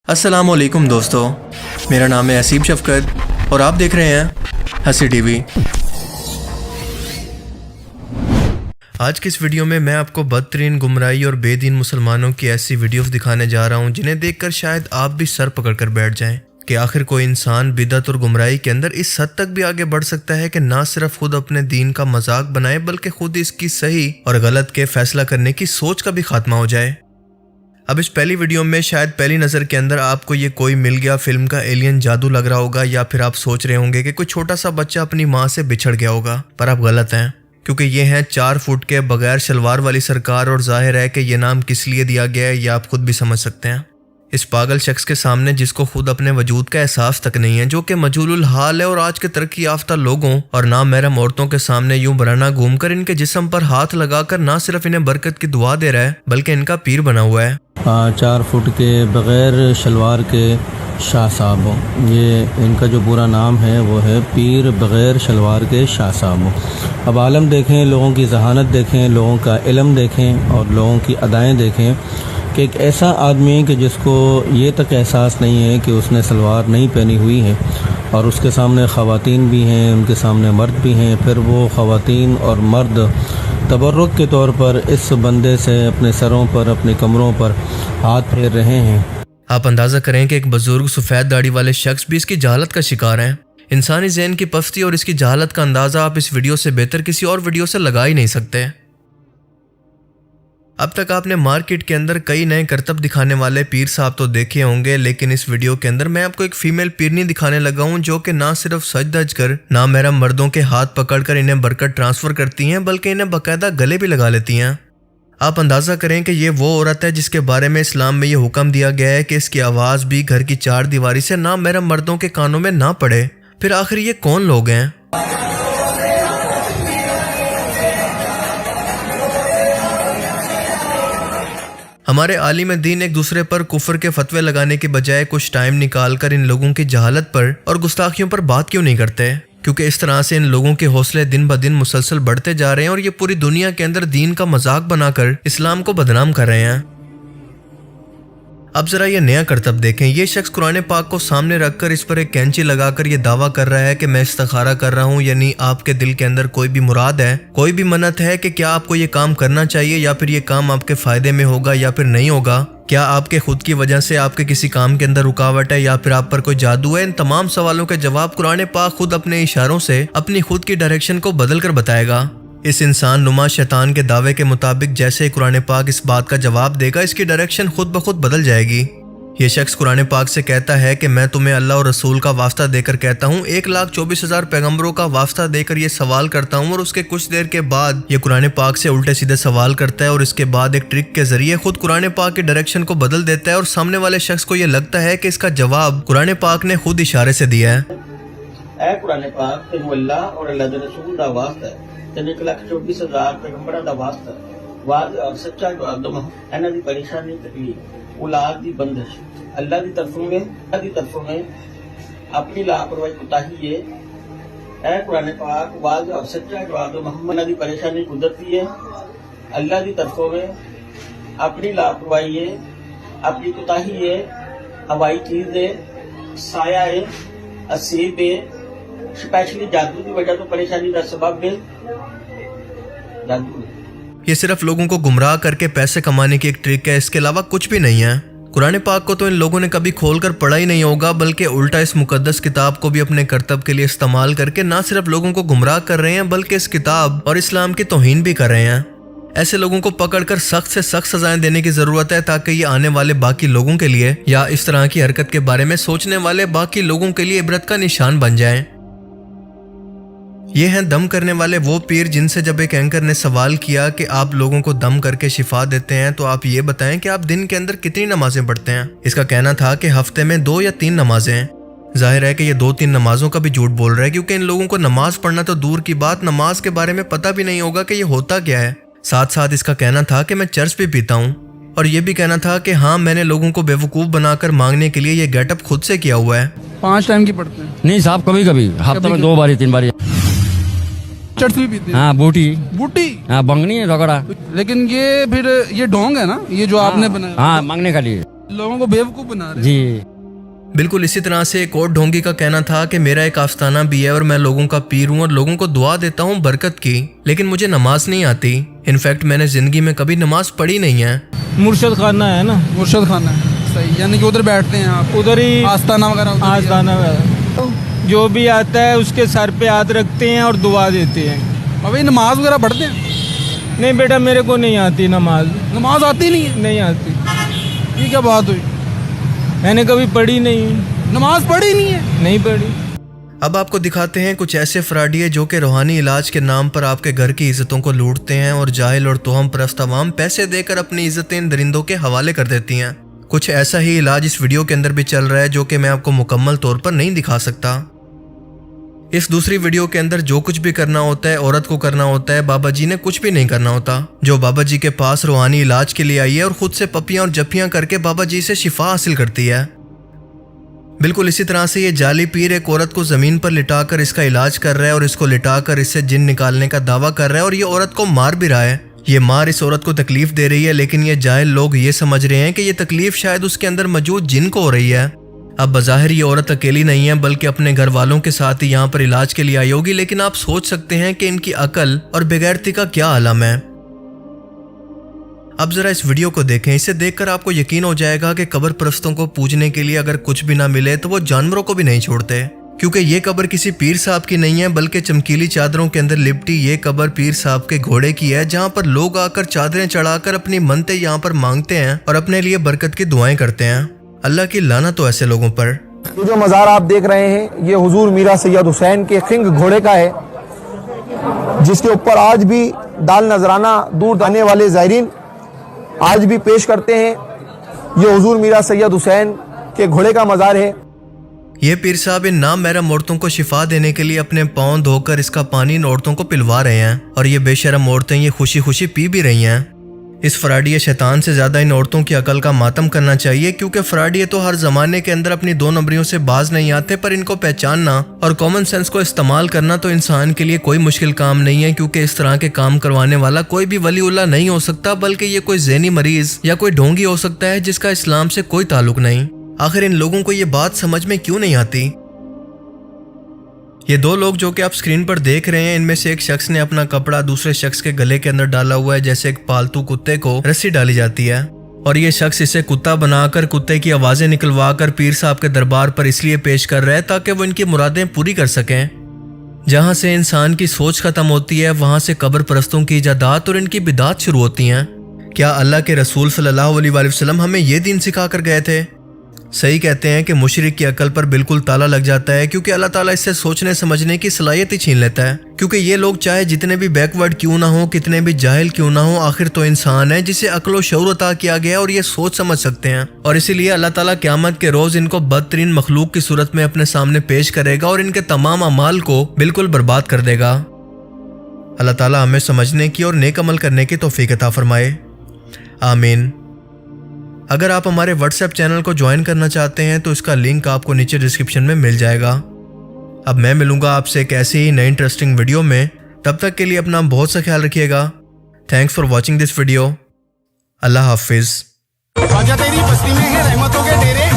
अस्सलामुअलैकुम दोस्तों, मेरा नाम है असीब शफकत और आप देख रहे हैं हंसी टीवी। आज की इस वीडियो में मैं आपको बदतरीन गुमराही और बेदीन मुसलमानों की ऐसी वीडियोस दिखाने जा रहा हूं जिन्हें देखकर शायद आप भी सर पकड़कर बैठ जाएं कि आखिर कोई इंसान बिदअत और गुमराही के अंदर इस हद तक भी आगे बढ़ सकता है कि ना सिर्फ खुद अपने दीन का मजाक बनाए बल्कि खुद इसकी सही और गलत के फैसला करने की सोच का भी खात्मा हो जाए। अब इस पहली वीडियो में शायद पहली नज़र के अंदर आपको ये कोई मिल गया फिल्म का एलियन जादू लग रहा होगा, या फिर आप सोच रहे होंगे कि कोई छोटा सा बच्चा अपनी माँ से बिछड़ गया होगा, पर आप गलत हैं, क्योंकि ये हैं 4 फुट के बगैर शलवार वाली सरकार। और जाहिर है कि ये नाम किस लिए दिया गया है ये आप खुद भी समझ सकते हैं। इस पागल शख्स के सामने जिसको खुद अपने वजूद का एहसास तक नहीं है, जो कि मजहूलुल हाल है और आज के तरक्की याफ्ता लोगों और नामहरम औरतों के सामने यूं बराना घूमकर इनके जिस्म पर हाथ लगाकर ना सिर्फ इन्हें बरकत की दुआ दे रहा है बल्कि इनका पीर बना हुआ है। 4 फुट के बग़ैर शलवार के शाह साहब, ये इनका जो पूरा नाम है वो है पीर बग़ैर शलवार के शाह साहब। अब आलम देखें, लोगों की जहानत देखें, लोगों का इल्म देखें और लोगों की अदाएँ देखें कि एक ऐसा आदमी कि जिसको ये तक एहसास नहीं है कि उसने सलवार नहीं पहनी हुई है और उसके सामने ख़वातीन भी हैं, उनके सामने मर्द भी हैं, फिर वो ख़वातीन और मर्द तबर्रुक के तौर पर इस बंदे से अपने सरों पर, अपने कमरों पर हाथ फेर रहे हैं। आप अंदाज़ा करें कि एक बुजुर्ग सफ़ेद दाढ़ी वाले शख्स भी इसकी जहालत का शिकार हैं। इंसानी ज़हन की पस्ती और इसकी जहालत का अंदाज़ा आप इस वीडियो से बेहतर किसी और वीडियो से लगा ही नहीं सकते। अब तक आपने मार्केट के अंदर कई नए करतब दिखाने वाले पीर साहब तो देखे होंगे, लेकिन इस वीडियो के अंदर मैं आपको एक फीमेल पीरनी दिखाने लगा हूं जो कि ना सिर्फ सज धज कर नामहरम मर्दों के हाथ पकड़कर इन्हें बरकत ट्रांसफ़र करती हैं बल्कि इन्हें बाकायदा गले भी लगा लेती हैं। आप अंदाज़ा करें कि ये वो औरत है जिसके बारे में इस्लाम में ये हुक्म दिया गया है कि इसकी आवाज़ भी घर की 4 दीवारी से नामहरम मर्दों के कानों में ना पड़े। फिर आखिर ये कौन लोग हैं? हमारे आलिम दीन एक दूसरे पर कुफ्र के फतवे लगाने के बजाय कुछ टाइम निकालकर इन लोगों की जहालत पर और गुस्ताखियों पर बात क्यों नहीं करते? क्योंकि इस तरह से इन लोगों के हौसले दिन ब दिन मुसलसल बढ़ते जा रहे हैं और ये पूरी दुनिया के अंदर दीन का मजाक बनाकर इस्लाम को बदनाम कर रहे हैं। अब जरा ये नया करतब देखें। ये शख्स कुरान पाक को सामने रखकर इस पर एक कैंची लगाकर ये दावा कर रहा है कि मैं इस्तिखारा कर रहा हूँ, यानी आपके दिल के अंदर कोई भी मुराद है, कोई भी मन्नत है कि क्या आपको ये काम करना चाहिए या फिर ये काम आपके फायदे में होगा या फिर नहीं होगा, क्या आपके खुद की वजह से आपके किसी काम के अंदर रुकावट है या फिर आप पर कोई जादू है। इन तमाम सवालों के जवाब कुरान पाक खुद अपने इशारों से अपनी खुद की डायरेक्शन को बदल कर बताएगा। इस इंसान नुमा शैतान के दावे के मुताबिक जैसे ही कुरान पाक इस बात का जवाब देगा, इसकी डायरेक्शन खुद ब खुद बदल जाएगी। ये शख्स कुरान पाक से कहता है कि मैं तुम्हें अल्लाह और रसूल का वास्ता देकर कहता हूँ, 1,24,000 पैगंबरों का वास्ता देकर ये सवाल करता हूँ। और उसके कुछ देर के बाद ये कुरान पाक से उल्टे सीधे सवाल करता है और इसके बाद एक ट्रिक के जरिए खुद कुरान पाक की डायरेक्शन को बदल देता है और सामने वाले शख्स को ये लगता है कि इसका जवाब कुरान पाक ने खुद इशारे से दिया है। कुरान पाक तेनू अल्लाह और अल्लाह दे रसूल दा वास्ता है, 1,24,000 पैगंबरां दा वास्ता है, वाज और सच्चा जवाब दो। इन्हां दी परेशानी तकलीफ औलाद दी बंदिश अल्लाह दी तरफों में अपनी लापरवाही कोताही है। ऐ कुरान पाक वाज और सच्चा जवाब दो। मोहम्मद दी परेशानी कुदरती है, अल्लाह दी तरफों में अपनी लापरवाही है, अपनी कोताही है, हवाई चीज है, साया है, असीब है, स्पेशली जादू की वजह तो परेशानी का सबब है जादू। ये सिर्फ लोगों को गुमराह करके पैसे कमाने की एक ट्रिक है, इसके अलावा कुछ भी नहीं है। कुरान पाक को तो इन लोगों ने कभी खोलकर पढ़ा ही नहीं होगा, बल्कि उल्टा इस मुकद्दस किताब को भी अपने करतब के लिए इस्तेमाल करके ना सिर्फ लोगों को गुमराह कर रहे हैं बल्कि इस किताब और इस्लाम की तौहीन भी कर रहे हैं। ऐसे लोगों को पकड़कर सख्त से सख्त सजाएं देने की जरूरत है ताकि ये आने वाले बाकी लोगों के लिए या इस तरह की हरकत के बारे में सोचने वाले बाकी लोगों के लिए इबरत का निशान बन जाएं। ये हैं दम करने वाले वो पीर जिनसे जब एक एंकर ने सवाल किया कि आप लोगों को दम करके शिफा देते हैं तो आप ये बताएं कि आप दिन के अंदर कितनी नमाजें पढ़ते हैं। इसका कहना था कि हफ्ते में 2 या 3 नमाजें हैं। जाहिर है कि ये 2-3 नमाजों का भी झूठ बोल रहा है, क्योंकि इन लोगों को नमाज पढ़ना तो दूर की बात, नमाज के बारे में पता भी नहीं होगा कि ये होता क्या है। साथ साथ इसका कहना था कि मैं चर्च भी पीता हूँ और ये भी कहना था कि हाँ, मैंने लोगों को बेवकूफ़ बनाकर मांगने के लिए ये गेटअप खुद से किया हुआ है। 5 टाइम की पढ़ते हैं? नहीं साहब, कभी कभी हफ्ते में 2 बारी 3 बारी। चर्च भी पीते हैं? हाँ, बूटी हाँ, बंगनी रगड़ा। लेकिन ये फिर ये ढोंग है ना, ये जो आपने बनाया? हाँ, मांगने के लिए। लोगों को बेवकूफ बना रहे हैं। जी बिल्कुल इसी तरह से एक और ढोंगी का कहना था कि मेरा एक आस्ताना भी है और मैं लोगों का पीर हूँ और लोगों को दुआ देता हूँ बरकत की, लेकिन मुझे नमाज नहीं आती। इनफैक्ट मैंने जिंदगी में कभी नमाज पढ़ी नहीं है। मुर्शद खाना है ना, मुर्शद खाना है, सही, यानी कि उधर बैठते हैं आप, उधर ही आस्ताना वगैरह उधर ही है। आस्ताना वगैरह जो भी आता है उसके सर पे हाथ रखते हैं और दुआ देते हैं। अभी नमाज वगैरह पढ़ते हैं? नहीं बेटा, मेरे को नहीं आती नमाज। नमाज आती नहीं है? नहीं आती। ये क्या बात हुई? मैंने कभी पढ़ी नहीं, नमाज पढ़ी नहीं है? नहीं पढ़ी। अब आपको दिखाते हैं कुछ ऐसे फ्रॉडिये जो कि रूहानी इलाज के नाम पर आपके घर की इज्जतों को लूटते हैं और जाहिल और तोहम परस्त अवाम पैसे देकर अपनी इज्जतें इन दरिंदों के हवाले कर देती हैं। कुछ ऐसा ही इलाज इस वीडियो के अंदर भी चल रहा है जो कि मैं आपको मुकम्मल तौर पर नहीं दिखा सकता। इस दूसरी वीडियो के अंदर जो कुछ भी करना होता है औरत को करना होता है, बाबा जी ने कुछ भी नहीं करना होता। जो बाबा जी के पास रूहानी इलाज के लिए आई है और खुद से पपियां और जप्पियां करके बाबा जी से शिफा हासिल करती है। बिल्कुल इसी तरह से ये जाली पीर एक औरत को जमीन पर लिटाकर इसका इलाज कर रहा है और इसको लिटाकर इससे जिन निकालने का दावा कर रहा है और ये औरत को मार भी रहा है। ये मार इस औरत को तकलीफ दे रही है, लेकिन ये जाहिल लोग ये समझ रहे हैं कि ये तकलीफ शायद उसके अंदर मौजूद जिन को हो रही है। अब बज़ाहिर ये औरत अकेली नहीं है बल्कि अपने घर वालों के साथ ही यहाँ पर इलाज के लिए आई होगी, लेकिन आप सोच सकते हैं कि इनकी अकल और बेगैरती का क्या आलम है। अब जरा इस वीडियो को देखें, इसे देखकर आपको यकीन हो जाएगा कि कब्र परस्तों को पूजने के लिए अगर कुछ भी ना मिले तो वो जानवरों को भी नहीं छोड़ते, क्योंकि ये कब्र किसी पीर साहब की नहीं है बल्कि चमकीली चादरों के अंदर लिपटी ये कब्र पीर साहब के घोड़े की है, जहाँ पर लोग आकर चादरें चढ़ाकर अपनी मन्नतें यहाँ पर मांगते हैं और अपने लिए बरकत की दुआएं करते हैं। अल्लाह की लानत हो ऐसे लोगों पर। ये जो मज़ार आप देख रहे हैं ये हुजूर मीरा सैयद हुसैन के खिंग घोड़े का है, जिसके ऊपर आज भी दाल नजराना दूर आने वाले ज़ायरीन आज भी पेश करते हैं। ये हुजूर मीरा सैयद हुसैन के घोड़े का मज़ार है। ये पीर साहब इन नाम महरम औरतों को शिफा देने के लिए अपने पाँव धोकर इसका पानी इन औरतों को पिलवा रहे हैं और ये बेशरम औरतें ये खुशी खुशी पी भी रही हैं। इस फ्रॉडिये शैतान से ज्यादा इन औरतों की अकल का मातम करना चाहिए, क्योंकि फ्रॉडिये तो हर जमाने के अंदर अपनी दो नंबरियों से बाज नहीं आते, पर इनको पहचानना और कॉमन सेंस को इस्तेमाल करना तो इंसान के लिए कोई मुश्किल काम नहीं है, क्योंकि इस तरह के काम करवाने वाला कोई भी वलीउल्लाह नहीं हो सकता, बल्कि ये कोई ज़हनी मरीज या कोई ढोंगी हो सकता है जिसका इस्लाम से कोई ताल्लुक नहीं। आखिर इन लोगों को ये बात समझ में क्यों नहीं आती? ये दो लोग जो कि आप स्क्रीन पर देख रहे हैं, इनमें से एक शख्स ने अपना कपड़ा दूसरे शख्स के गले के अंदर डाला हुआ है, जैसे एक पालतू कुत्ते को रस्सी डाली जाती है, और ये शख्स इसे कुत्ता बनाकर कुत्ते की आवाजें निकलवा कर पीर साहब के दरबार पर इसलिए पेश कर रहा है ताकि वो इनकी मुरादें पूरी कर सकें। जहां से इंसान की सोच खत्म होती है वहां से कब्र परस्तों की इजादात और इनकी बिदात शुरू होती हैं। क्या अल्लाह के रसूल सल्लल्लाहु अलैहि वसल्लम हमें ये दीन सिखा कर गए थे? सही कहते हैं कि मुशरिक की अकल पर बिल्कुल ताला लग जाता है, क्योंकि अल्लाह ताला इससे सोचने समझने की सलाहियत ही छीन लेता है। क्योंकि ये लोग चाहे जितने भी बैकवर्ड क्यों ना हो, कितने भी जाहिल क्यों ना हो, आखिर तो इंसान है जिसे अक्ल व शऊर अता किया गया और ये सोच समझ सकते हैं, और इसीलिए अल्लाह ताला क़यामत के रोज इनको बदतरीन मखलूक की सूरत में अपने सामने पेश करेगा और इनके तमाम अमाल को बिल्कुल बर्बाद कर देगा। अल्लाह ताला हमें समझने की और नेक अमल करने की तौफीक अता फरमाए, आमीन। अगर आप हमारे व्हाट्सएप चैनल को ज्वाइन करना चाहते हैं तो इसका लिंक आपको नीचे डिस्क्रिप्शन में मिल जाएगा। अब मैं मिलूंगा आपसे एक ऐसी ही नई इंटरेस्टिंग वीडियो में, तब तक के लिए अपना बहुत सा ख्याल रखिएगा। Thanks for watching this video. अल्लाह हाफिज। तेरी बस्ती में है रहमतों के डेरे।